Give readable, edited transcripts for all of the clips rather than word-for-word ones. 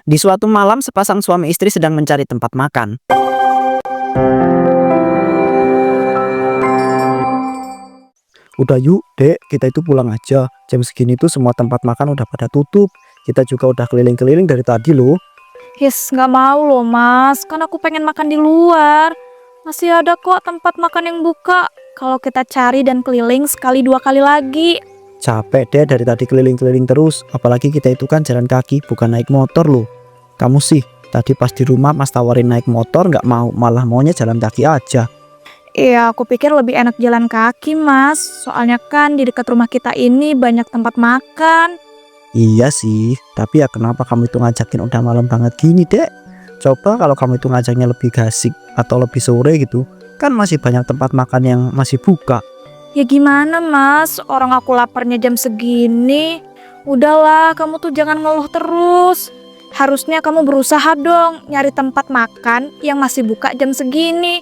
Di suatu malam, sepasang suami istri sedang mencari tempat makan. Udah yuk, Dek, kita itu pulang aja. Jam segini tuh semua tempat makan udah pada tutup. Kita juga udah keliling-keliling dari tadi loh. Nggak mau loh mas, kan aku pengen makan di luar. Masih ada kok tempat makan yang buka. Kalau kita cari dan keliling sekali dua kali lagi. Capek deh dari tadi keliling-keliling terus. Apalagi kita itu kan jalan kaki, bukan naik motor loh. Kamu sih, tadi pas di rumah mas tawarin naik motor nggak mau, malah maunya jalan kaki aja. Iya, aku pikir lebih enak jalan kaki mas. Soalnya kan di dekat rumah kita ini banyak tempat makan. Iya sih, tapi ya kenapa kamu itu ngajakin udah malam banget gini, Dek? Coba kalau kamu itu ngajaknya lebih gasik atau lebih sore gitu, kan masih banyak tempat makan yang masih buka. Ya gimana mas, orang aku laparnya jam segini. Udahlah, kamu tuh jangan ngeluh terus. Harusnya kamu berusaha dong nyari tempat makan yang masih buka jam segini.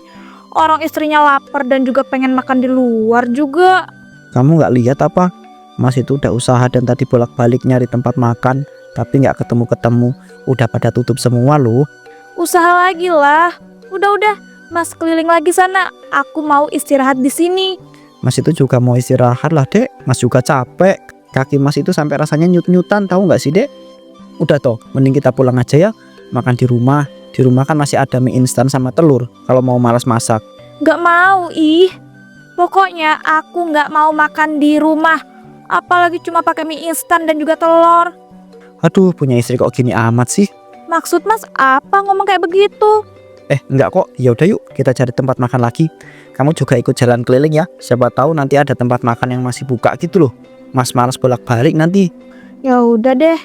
Orang istrinya lapar dan juga pengen makan di luar juga. Kamu nggak lihat apa? Mas itu udah usaha dan tadi bolak-balik nyari tempat makan, tapi nggak ketemu-ketemu. Udah pada tutup semua loh. Usaha lagi lah. Udah, mas keliling lagi sana. Aku mau istirahat di sini. Mas itu juga mau istirahat lah, Dek. Mas juga capek. Kaki mas itu sampai rasanya nyut-nyutan, tahu nggak sih, Dek? Udah toh, mending kita pulang aja ya. Makan di rumah. Di rumah kan masih ada mie instan sama telur. Kalau mau malas masak. Nggak mau, ih. Pokoknya aku nggak mau makan di rumah. Apalagi cuma pakai mie instan dan juga telur. Aduh, punya istri kok gini amat sih? Maksud mas apa ngomong kayak begitu? Enggak kok. Ya udah yuk, kita cari tempat makan lagi. Kamu juga ikut jalan keliling ya. Siapa tahu nanti ada tempat makan yang masih buka gitu loh. Mas malas bolak-balik nanti. Ya udah deh.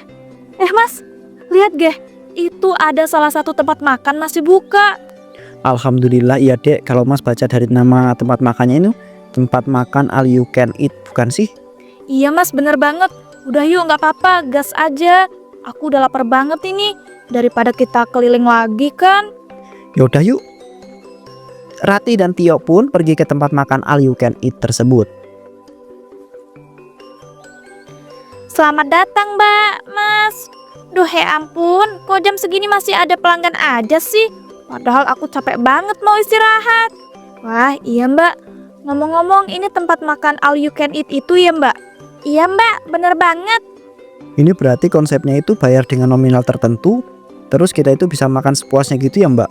Mas, lihat deh. Itu ada salah satu tempat makan masih buka. Alhamdulillah iya, Dek. Kalau Mas baca dari nama tempat makannya itu, tempat makan all you can eat, bukan sih? Iya mas, bener banget. Udah yuk, nggak apa-apa, gas aja. Aku udah lapar banget ini. Daripada kita keliling lagi kan. Ya udah yuk. Rati dan Tio pun pergi ke tempat makan all you can eat tersebut. Selamat datang mbak, mas. Duh ya ampun, kok jam segini masih ada pelanggan aja sih? Padahal aku capek banget mau istirahat. Wah iya mbak, ngomong-ngomong ini tempat makan all you can eat itu ya mbak? Iya mbak, bener banget. Ini berarti konsepnya itu bayar dengan nominal tertentu, terus kita itu bisa makan sepuasnya gitu ya, Mbak?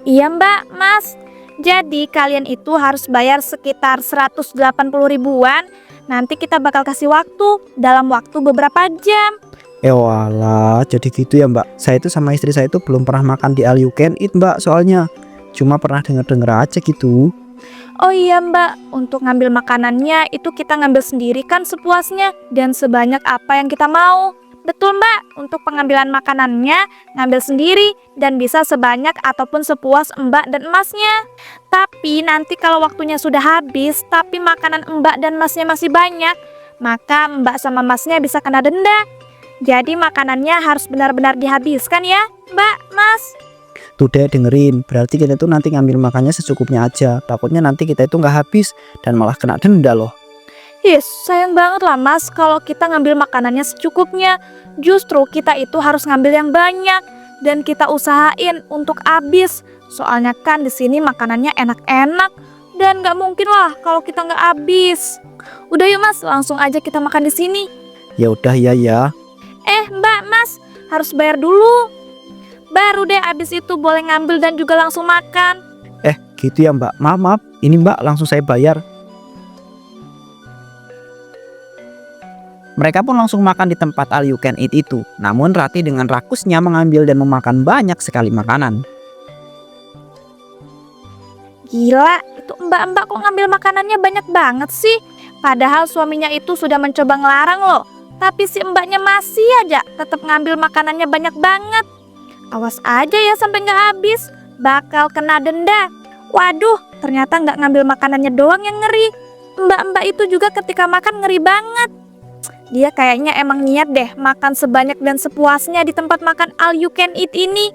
Iya mbak, mas. Jadi kalian itu harus bayar sekitar 180 ribuan. Nanti kita bakal kasih waktu dalam waktu beberapa jam. Walah, jadi gitu ya, Mbak. Saya itu sama istri saya itu belum pernah makan di all you can eat, Mbak, soalnya cuma pernah denger-denger aja gitu. Oh iya mbak, untuk ngambil makanannya itu kita ngambil sendiri kan sepuasnya dan sebanyak apa yang kita mau. Betul mbak, untuk pengambilan makanannya ngambil sendiri dan bisa sebanyak ataupun sepuas mbak dan emasnya. Tapi nanti kalau waktunya sudah habis tapi makanan mbak dan emasnya masih banyak, maka mbak sama emasnya bisa kena denda. Jadi makanannya harus benar-benar dihabiskan ya mbak, mas. Tuh deh dengerin, berarti kita tuh nanti ngambil makannya secukupnya aja. Takutnya nanti kita itu nggak habis dan malah kena denda loh. Sayang banget lah mas kalau kita ngambil makanannya secukupnya. Justru kita itu harus ngambil yang banyak dan kita usahain untuk habis. Soalnya kan di sini makanannya enak-enak dan nggak mungkin lah kalau kita nggak habis. Udah yuk mas, langsung aja kita makan di sini. Ya udah ya. Mbak, mas harus bayar dulu. Baru deh abis itu boleh ngambil dan juga langsung makan. Gitu ya mbak, maaf. Ini mbak langsung saya bayar. Mereka pun langsung makan di tempat all you can eat itu. Namun Rati dengan rakusnya mengambil dan memakan banyak sekali makanan. Gila, itu mbak-mbak kok ngambil makanannya banyak banget sih. Padahal suaminya itu sudah mencoba ngelarang loh. Tapi si mbaknya masih aja tetap ngambil makanannya banyak banget. Awas aja ya sampai nggak habis, bakal kena denda. Waduh, ternyata nggak ngambil makanannya doang yang ngeri. Mbak-mbak itu juga ketika makan ngeri banget. Dia kayaknya emang niat deh makan sebanyak dan sepuasnya di tempat makan all you can eat ini.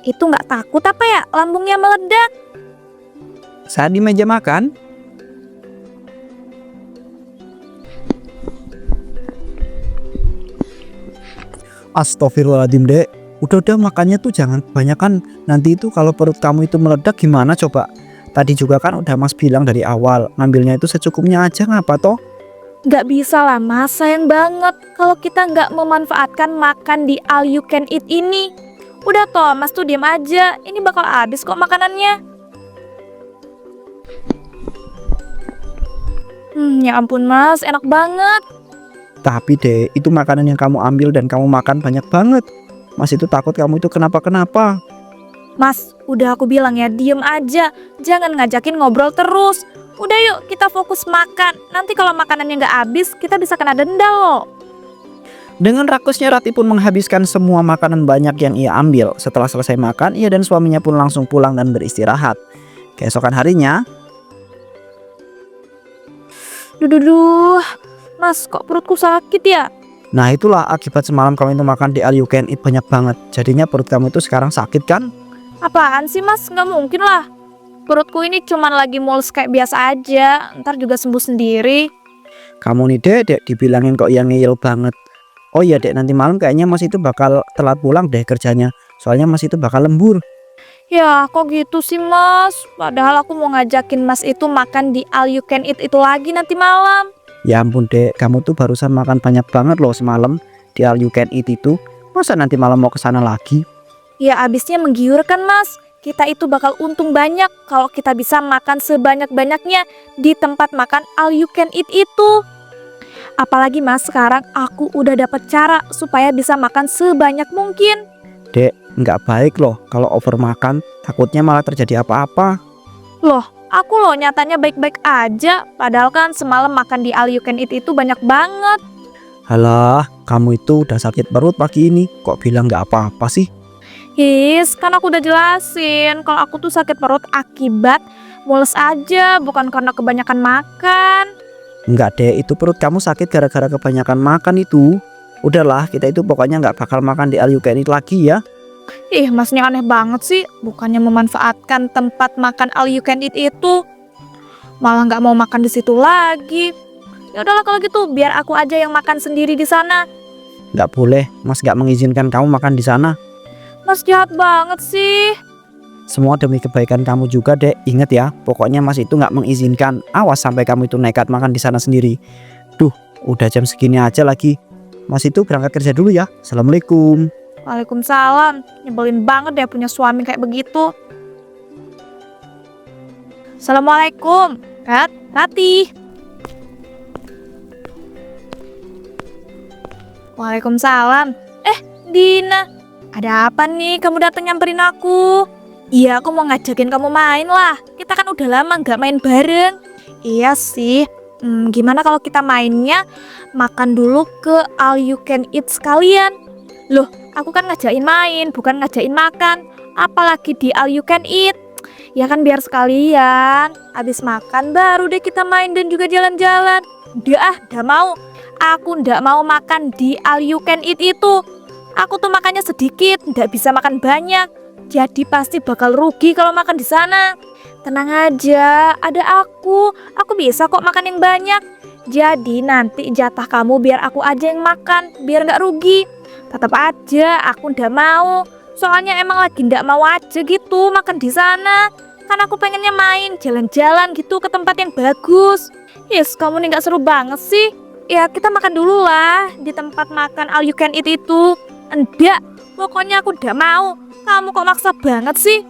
Itu nggak takut apa ya lambungnya meledak? Saat di meja makan, Astagfirullahaladzim dek, Udah makannya tuh jangan kebanyakan. Nanti itu kalau perut kamu itu meledak gimana coba? Tadi juga kan udah Mas bilang dari awal, ngambilnya itu secukupnya aja ngapa toh? Nggak bisa lah Mas, sayang banget kalau kita nggak memanfaatkan makan di all you can eat ini. Udah toh, Mas tuh diam aja, ini bakal habis kok makanannya. Ya ampun Mas, enak banget. Tapi deh, itu makanan yang kamu ambil dan kamu makan banyak banget. Mas itu takut kamu itu kenapa-kenapa. Mas, udah aku bilang ya, diem aja, jangan ngajakin ngobrol terus. Udah yuk, kita fokus makan. Nanti kalau makanannya nggak habis, kita bisa kena denda loh. Dengan rakusnya Rati pun menghabiskan semua makanan banyak yang ia ambil. Setelah selesai makan, ia dan suaminya pun langsung pulang dan beristirahat. Keesokan harinya, Duh, Mas, kok perutku sakit ya? nah itulah akibat semalam kamu itu makan di all you can eat banyak banget. Jadinya perut kamu itu sekarang sakit kan? Apaan sih Mas? Nggak mungkin lah. Perutku ini cuman lagi mules kayak biasa aja. Ntar juga sembuh sendiri. Kamu nih dek dibilangin kok yang ngeyel banget. Oh iya dek, nanti malam kayaknya Mas itu bakal telat pulang deh kerjanya. Soalnya Mas itu bakal lembur. Ya, kok gitu sih Mas? Padahal aku mau ngajakin Mas itu makan di all you can eat itu lagi nanti malam. Ya ampun dek, kamu tuh barusan makan banyak banget loh semalam di all you can eat itu. Masa nanti malam mau kesana lagi? Ya abisnya menggiurkan Mas. Kita itu bakal untung banyak kalau kita bisa makan sebanyak-banyaknya di tempat makan all you can eat itu. Apalagi Mas, sekarang aku udah dapet cara supaya bisa makan sebanyak mungkin. Dek, nggak baik loh kalau over makan. Takutnya malah terjadi apa-apa. Loh, aku loh nyatanya baik-baik aja. Padahal kan semalam makan di all you can eat itu banyak banget. Halah, kamu itu udah sakit perut pagi ini. Kok bilang nggak apa-apa sih? Kan aku udah jelasin kalau aku tuh sakit perut akibat mules aja, bukan karena kebanyakan makan. Enggak deh, itu perut kamu sakit gara-gara kebanyakan makan itu. Udahlah, kita itu pokoknya nggak bakal makan di all you can eat lagi ya. Masnya aneh banget sih. Bukannya memanfaatkan tempat makan all you can eat itu, malah nggak mau makan di situ lagi. Ya udahlah kalau gitu, biar aku aja yang makan sendiri di sana. Nggak boleh, Mas nggak mengizinkan kamu makan di sana. Mas jahat banget sih. Semua demi kebaikan kamu juga dek. Ingat ya, pokoknya Mas itu nggak mengizinkan. Awas sampai kamu itu nekat makan di sana sendiri. Duh, udah jam segini aja lagi. Mas itu berangkat kerja dulu ya. Assalamualaikum. Waalaikumsalam. Nyebelin banget deh punya suami kayak begitu. Assalamualaikum, Rati. Waalaikumsalam. Dina, ada apa nih kamu datang nyamperin aku? Iya, aku mau ngajakin kamu main lah. Kita kan udah lama nggak main bareng. Iya sih. Gimana kalau kita mainnya makan dulu ke all you can eat sekalian? Loh, aku kan ngajakin main, bukan ngajakin makan. Apalagi di all you can eat. Ya kan biar sekalian. Habis makan baru deh kita main dan juga jalan-jalan. Udah mau. Aku ndak mau makan di all you can eat itu. Aku tuh makannya sedikit, ndak bisa makan banyak. Jadi pasti bakal rugi kalau makan di sana. Tenang aja, ada aku. Aku bisa kok makan yang banyak. Jadi nanti jatah kamu biar aku aja yang makan, biar nggak rugi. Tetap aja aku ndak mau. Soalnya emang lagi ndak mau aja gitu makan di sana. Kan aku pengennya main, jalan-jalan gitu ke tempat yang bagus. Kamu nih nggak seru banget sih. Ya kita makan dulu lah di tempat makan all you can eat itu. Enggak, pokoknya aku ndak mau. Kamu kok maksa banget sih?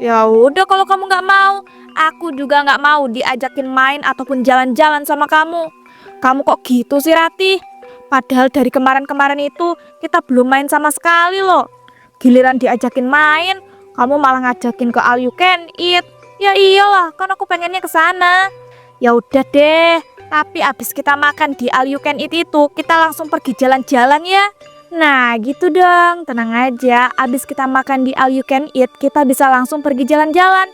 Ya udah kalau kamu nggak mau, aku juga nggak mau diajakin main ataupun jalan-jalan sama kamu. Kamu kok gitu sih Rati? Padahal dari kemarin-kemarin itu kita belum main sama sekali loh. Giliran diajakin main, kamu malah ngajakin ke all you can eat. Ya iyalah, kan aku pengennya ke sana. Ya udah deh, tapi abis kita makan di all you can eat itu, kita langsung pergi jalan-jalan ya. Nah gitu dong, tenang aja. Abis kita makan di all you can eat, kita bisa langsung pergi jalan-jalan.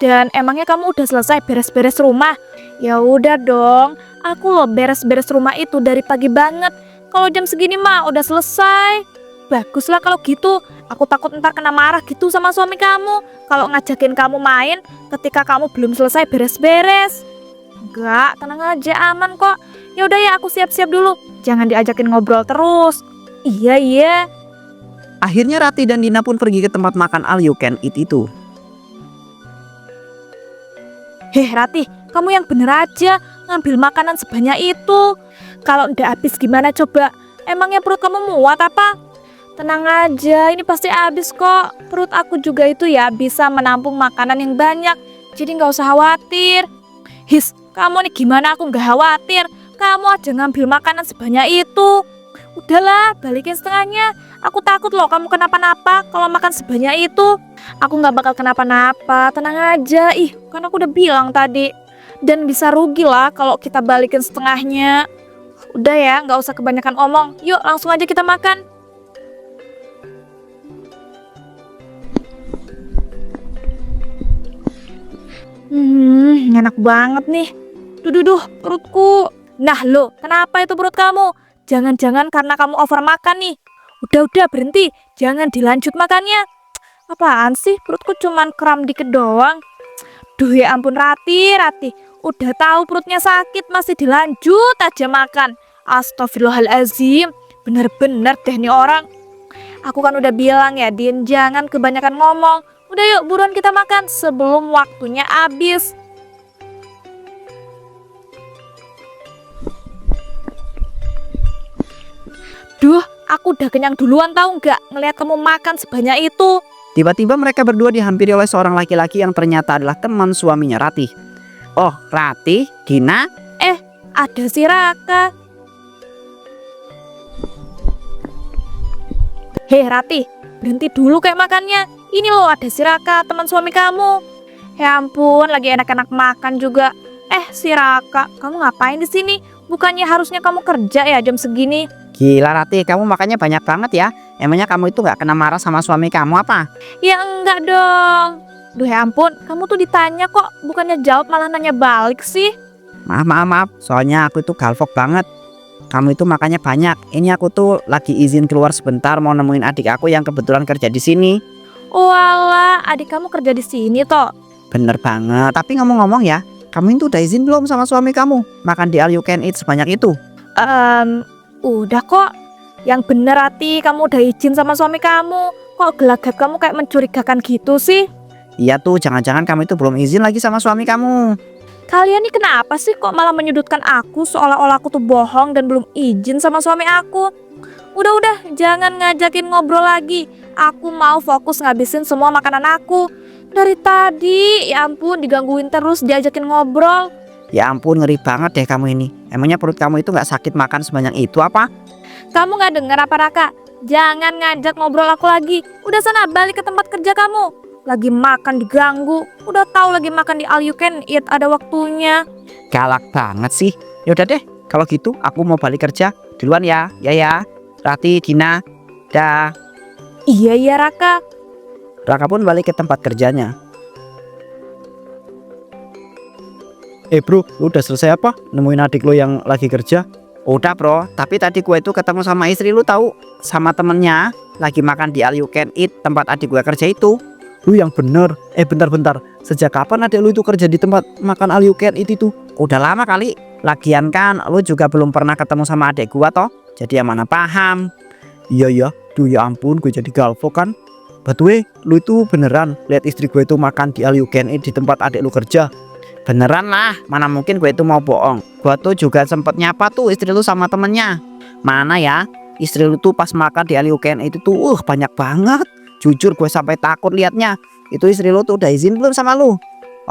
Dan emangnya kamu udah selesai beres-beres rumah? Ya udah dong, aku loh beres-beres rumah itu dari pagi banget. Kalau jam segini mah udah selesai. Baguslah kalau gitu. Aku takut ntar kena marah gitu sama suami kamu kalau ngajakin kamu main ketika kamu belum selesai beres-beres. Enggak, tenang aja, aman kok. Ya udah ya, aku siap-siap dulu. Jangan diajakin ngobrol terus. Iya. Akhirnya Rati dan Dina pun pergi ke tempat makan all you can eat itu. Heh Rati, kamu yang bener aja ngambil makanan sebanyak itu. Kalau ndak habis gimana coba? Emangnya perut kamu muat apa? Tenang aja, ini pasti habis kok. Perut aku juga itu ya bisa menampung makanan yang banyak. Jadi nggak usah khawatir. His, kamu nih gimana aku nggak khawatir? Kamu aja ngambil makanan sebanyak itu. Udahlah, balikin setengahnya. Aku takut loh kamu kenapa-napa kalau makan sebanyak itu. Aku nggak bakal kenapa-napa, tenang aja. Ih, kan aku udah bilang tadi. Dan bisa rugi lah kalau kita balikin setengahnya. Udah ya, nggak usah kebanyakan omong. Yuk, langsung aja kita makan. Enak banget nih. Duh, perutku. Nah lo, kenapa itu perut kamu? Jangan-jangan karena kamu over makan nih. Udah, berhenti. Jangan dilanjut makannya. Apaan sih? Perutku cuman kram dikit doang. Duh ya ampun Rati. Udah tahu perutnya sakit masih dilanjut aja makan. Astagfirullahaladzim. Bener-bener deh nih orang. Aku kan udah bilang ya Din, jangan kebanyakan ngomong. Udah yuk buruan kita makan sebelum waktunya habis. Duh, aku udah kenyang duluan tahu nggak ngelihat kamu makan sebanyak itu. Tiba-tiba mereka berdua dihampiri oleh seorang laki-laki yang ternyata adalah teman suaminya Rati. Oh, Rati, Dina? Ada si Raka. Hei Rati, berhenti dulu kayak makannya. Ini loh ada si Raka, teman suami kamu. Ya ampun, lagi enak-enak makan juga. Si Raka, kamu ngapain di sini? Bukannya harusnya kamu kerja ya jam segini? Gila Rati, kamu makannya banyak banget ya. Emangnya kamu itu gak kena marah sama suami kamu apa? Ya enggak dong. Duh ya ampun, kamu tuh ditanya kok bukannya jawab malah nanya balik sih. Maaf, soalnya aku itu galvok banget. Kamu itu makannya banyak. Ini aku tuh lagi izin keluar sebentar mau nemuin adik aku yang kebetulan kerja di sini. Walah, adik kamu kerja di sini toh. Bener banget. Tapi ngomong-ngomong ya, kamu itu udah izin belum sama suami kamu makan di all you can eat sebanyak itu? Udah kok. Yang bener Rati, kamu udah izin sama suami kamu. Kok gelagat kamu kayak mencurigakan gitu sih? Iya tuh, jangan-jangan kamu itu belum izin lagi sama suami kamu. Kalian nih kenapa sih kok malah menyudutkan aku seolah-olah aku tuh bohong dan belum izin sama suami aku? Udah, jangan ngajakin ngobrol lagi. Aku mau fokus ngabisin semua makanan aku. Dari tadi, ya ampun digangguin terus diajakin ngobrol. Ya ampun, ngeri banget deh kamu ini. Emangnya perut kamu itu gak sakit makan sebanyak itu apa? Kamu gak dengar apa Raka? Jangan ngajak ngobrol aku lagi. Udah sana balik ke tempat kerja kamu. Lagi makan diganggu. Udah tahu lagi makan di all you can eat ada waktunya. Galak banget sih. Yaudah deh, kalau gitu aku mau balik kerja. Duluan ya. Ya. Rati, Dina. Dah. Iya Raka. Raka pun balik ke tempat kerjanya. Bro, lu udah selesai apa? Nemuin adik lu yang lagi kerja? Udah bro, tapi tadi gue itu ketemu sama istri lu tahu, sama temennya lagi makan di all you can eat tempat adik gue kerja itu. Lu yang bener. Bentar. Sejak kapan adik lu itu kerja di tempat makan all you can eat itu? Udah lama kali. Lagian kan lu juga belum pernah ketemu sama adik gua toh. Jadi yang mana paham. Iya. Duh ya ampun, gue jadi galvo kan. By the way, lu itu beneran lihat istri gue itu makan di all you can eat di tempat adik lu kerja? Beneran lah, mana mungkin gue itu mau bohong. Gua tuh juga sempet nyapa tuh istri lu sama temennya. Mana ya, istri lu tuh pas makan di all you can eat itu banyak banget. Jujur gue sampai takut liatnya. Itu istri lu tuh udah izin belum sama lu?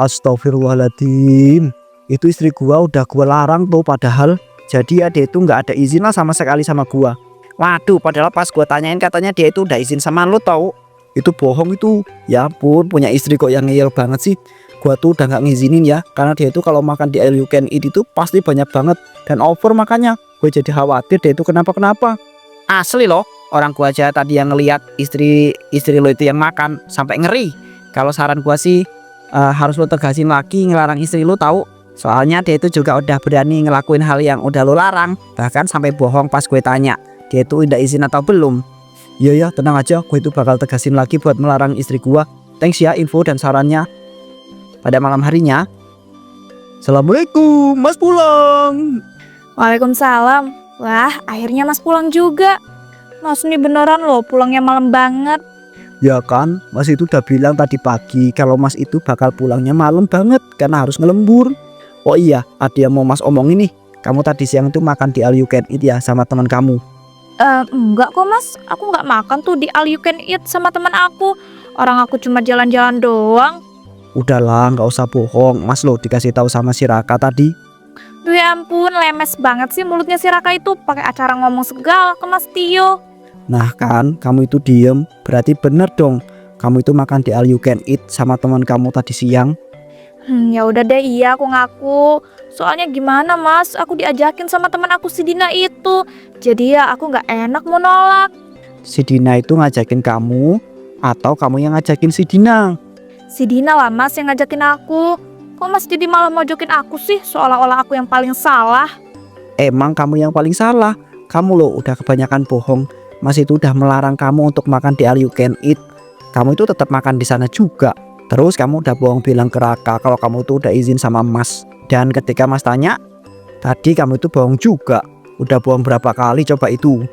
Astagfirullahaladzim. Itu istri gua udah gua larang tuh padahal. Jadi ya dia itu gak ada izin lah sama sekali sama gua. Waduh, padahal pas gua tanyain katanya dia itu udah izin sama lu tau. Itu bohong itu. Ya ampun, punya istri kok yang ngeyel banget sih. Gua tuh udah gak ngizinin ya. Karena dia itu kalau makan di all you can eat itu pasti banyak banget. Dan over makannya. Gue jadi khawatir dia itu kenapa-kenapa. Asli loh. Orang gua aja tadi yang ngeliat istri lo itu yang makan sampai ngeri. Kalau saran gua sih harus lo tegasin lagi ngelarang istri lo tahu. Soalnya dia itu juga udah berani ngelakuin hal yang udah lo larang. Bahkan sampai bohong pas gue tanya dia itu udah izin atau belum. Iya tenang aja, gue itu bakal tegasin lagi buat melarang istri gua. Thanks ya info dan sarannya. Pada malam harinya, Assalamualaikum, Mas pulang. Waalaikumsalam. Wah, akhirnya Mas pulang juga. Mas ini beneran loh pulangnya malam banget. Ya kan, Mas itu udah bilang tadi pagi kalau Mas itu bakal pulangnya malam banget karena harus ngelembur. Oh iya, ada yang mau Mas omongin nih. Kamu tadi siang tuh makan di All You Can Eat ya sama teman kamu? Enggak kok mas, aku nggak makan tuh di All You Can Eat sama teman aku. Orang aku cuma jalan-jalan doang. Udahlah, nggak usah bohong. Mas lo dikasih tahu sama si Raka tadi. Duh ya ampun, lemes banget sih mulutnya si Raka itu. Pakai acara ngomong segala ke Mas Tio. Nah kan, kamu itu diem. Berarti bener dong. Kamu itu makan di All You Can Eat sama teman kamu tadi siang. Ya udah deh, iya aku ngaku. Soalnya gimana mas, aku diajakin sama teman aku si Dina itu. Jadi ya aku nggak enak mau nolak. Si Dina itu ngajakin kamu atau kamu yang ngajakin si Dina? Si Dina lah mas yang ngajakin aku. Kok mas jadi malah mojokin aku sih, seolah-olah aku yang paling salah. Emang kamu yang paling salah. Kamu loh udah kebanyakan bohong. Mas itu udah melarang kamu untuk makan di All You Can Eat. Kamu itu tetap makan di sana juga. Terus kamu udah bohong bilang ke Raka kalau kamu itu udah izin sama Mas. Dan ketika Mas tanya, tadi kamu itu bohong juga. Udah bohong berapa kali coba itu?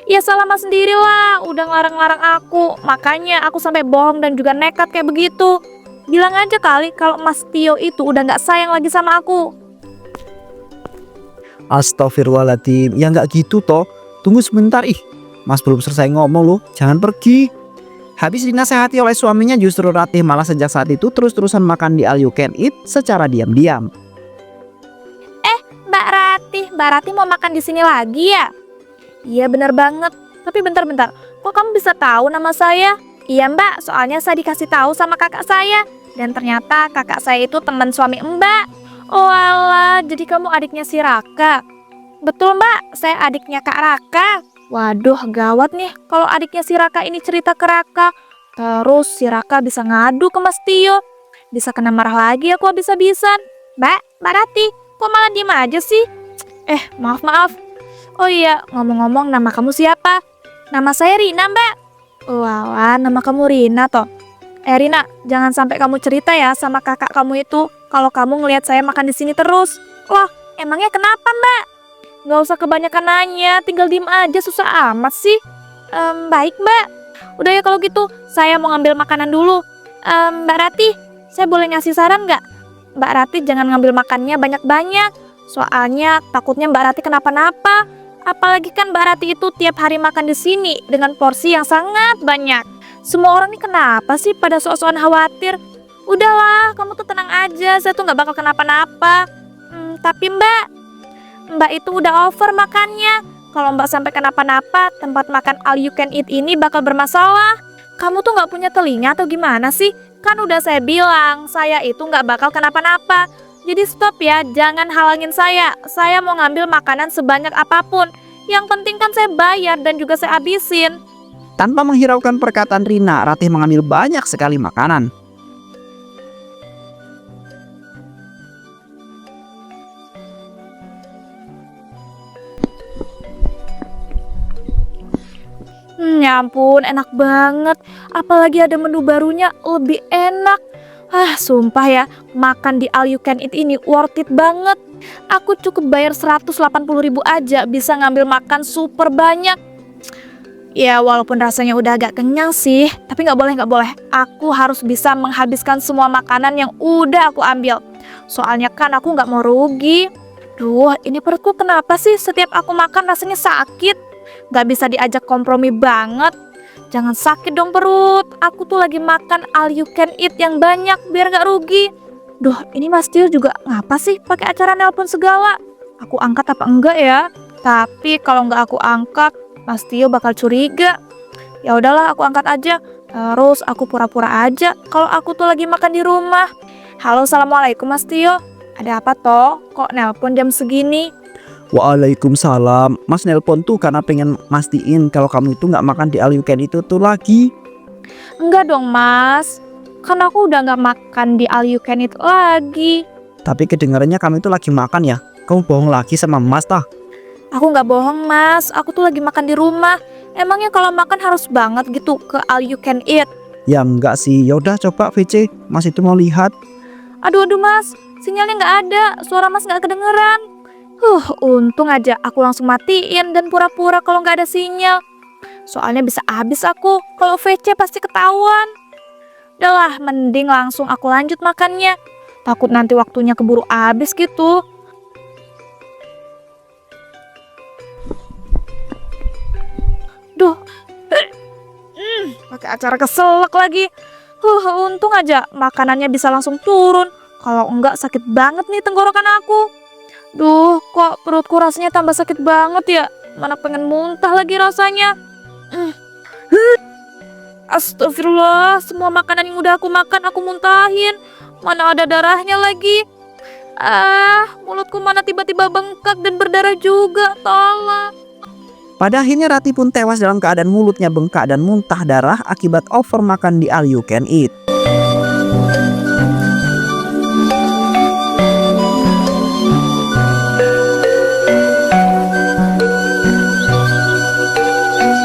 Ya salah mas sendiri lah, udah ngelarang-larang aku. Makanya aku sampai bohong dan juga nekat kayak begitu. Bilang aja kali kalau Mas Tio itu udah gak sayang lagi sama aku. Astagfirullahaladzim. Ya nggak gitu toh. Tunggu sebentar Mas belum selesai ngomong loh. Jangan pergi. Habis dinasehati oleh suaminya, justru Ratih malah sejak saat itu terus-terusan makan di All You Can Eat secara diam-diam. Mbak Ratih mau makan di sini lagi ya? Iya bener banget. Tapi bentar-bentar, kok kamu bisa tahu nama saya? Iya mbak, soalnya saya dikasih tahu sama kakak saya. Dan ternyata kakak saya itu teman suami mbak. Oh alah, jadi kamu adiknya si Raka? Betul mbak, saya adiknya Kak Raka. Waduh gawat nih kalau adiknya si Raka ini cerita ke Raka. Terus si Raka bisa ngadu ke Mas Tio. Bisa kena marah lagi aku habis-habisan. Mbak Rati, kok malah diem aja sih? Maaf. Oh iya, ngomong-ngomong nama kamu siapa? Nama saya Rina mbak. Wah, nama kamu Rina toh. Rina, jangan sampai kamu cerita ya sama kakak kamu itu kalau kamu ngelihat saya makan di sini terus. Loh, emangnya kenapa mbak? Nggak usah kebanyakan nanya, tinggal diem aja, susah amat sih. Baik mbak. Udah ya kalau gitu, saya mau ngambil makanan dulu. Mbak Rati, saya boleh ngasih saran nggak? Mbak Rati jangan ngambil makannya banyak-banyak. Soalnya takutnya Mbak Rati kenapa-napa. Apalagi kan Mbak Rati itu tiap hari makan di sini dengan porsi yang sangat banyak. Semua orang nih kenapa sih pada sok-sokan khawatir? Udahlah, kamu tuh tenang aja, saya tuh nggak bakal kenapa-napa. Tapi Mbak itu udah over makannya. Kalau Mbak sampai kenapa-napa, tempat makan All You Can Eat ini bakal bermasalah. Kamu tuh nggak punya telinga atau gimana sih? Kan udah saya bilang, saya itu nggak bakal kenapa-napa. Jadi stop ya, jangan halangin saya. Saya mau ngambil makanan sebanyak apapun. Yang penting kan saya bayar dan juga saya habisin. Tanpa menghiraukan perkataan Rina, Ratih mengambil banyak sekali makanan. Ya ampun, enak banget. Apalagi ada menu barunya, lebih enak. Sumpah ya, makan di All You Can Eat ini worth it banget. Aku cukup bayar 180.000 aja bisa ngambil makan super banyak. Ya walaupun rasanya udah agak kenyang sih, tapi nggak boleh. Aku harus bisa menghabiskan semua makanan yang udah aku ambil. Soalnya kan aku nggak mau rugi. Duh, ini perutku kenapa sih setiap aku makan rasanya sakit? Nggak bisa diajak kompromi banget. Jangan sakit dong perut. Aku tuh lagi makan All You Can Eat yang banyak biar gak rugi. Duh, ini Mas Tio juga ngapa sih pakai acara nelpon segala? Aku angkat apa enggak ya? Tapi kalau nggak aku angkat, Mas Tio bakal curiga. Ya udahlah, aku angkat aja. Terus aku pura-pura aja kalau aku tuh lagi makan di rumah. Halo, assalamualaikum Mas Tio. Ada apa toh? Kok nelpon jam segini? Waalaikumsalam. Mas nelpon tuh karena pengen mastiin kalau kamu itu nggak makan di All You Can itu tuh lagi. Enggak dong mas, kan aku udah nggak makan di All You Can Eat lagi. Tapi kedengarannya kamu itu lagi makan ya. Kamu bohong lagi sama Mas tah? Aku nggak bohong mas, aku tuh lagi makan di rumah. Emangnya kalau makan harus banget gitu ke All You Can Eat? Ya enggak sih. Ya udah coba VC. Mas itu mau lihat. Aduh mas, sinyalnya nggak ada, suara mas nggak kedengeran. Untung aja aku langsung matiin dan pura-pura kalau nggak ada sinyal. Soalnya bisa habis aku. Kalau VC pasti ketahuan. Udahlah, mending langsung aku lanjut makannya. Takut nanti waktunya keburu habis gitu. Duh, pakai acara keselak lagi. Untung aja makanannya bisa langsung turun. Kalau enggak sakit banget nih tenggorokan aku. Duh, kok perutku rasanya tambah sakit banget ya. Mana pengen muntah lagi rasanya. Astagfirullah, semua makanan yang udah aku makan aku muntahin. Mana ada darahnya lagi. Mulutku mana tiba-tiba bengkak dan berdarah juga. Tolong. Pada akhirnya Rati pun tewas dalam keadaan mulutnya bengkak dan muntah darah akibat over makan di All You Can Eat.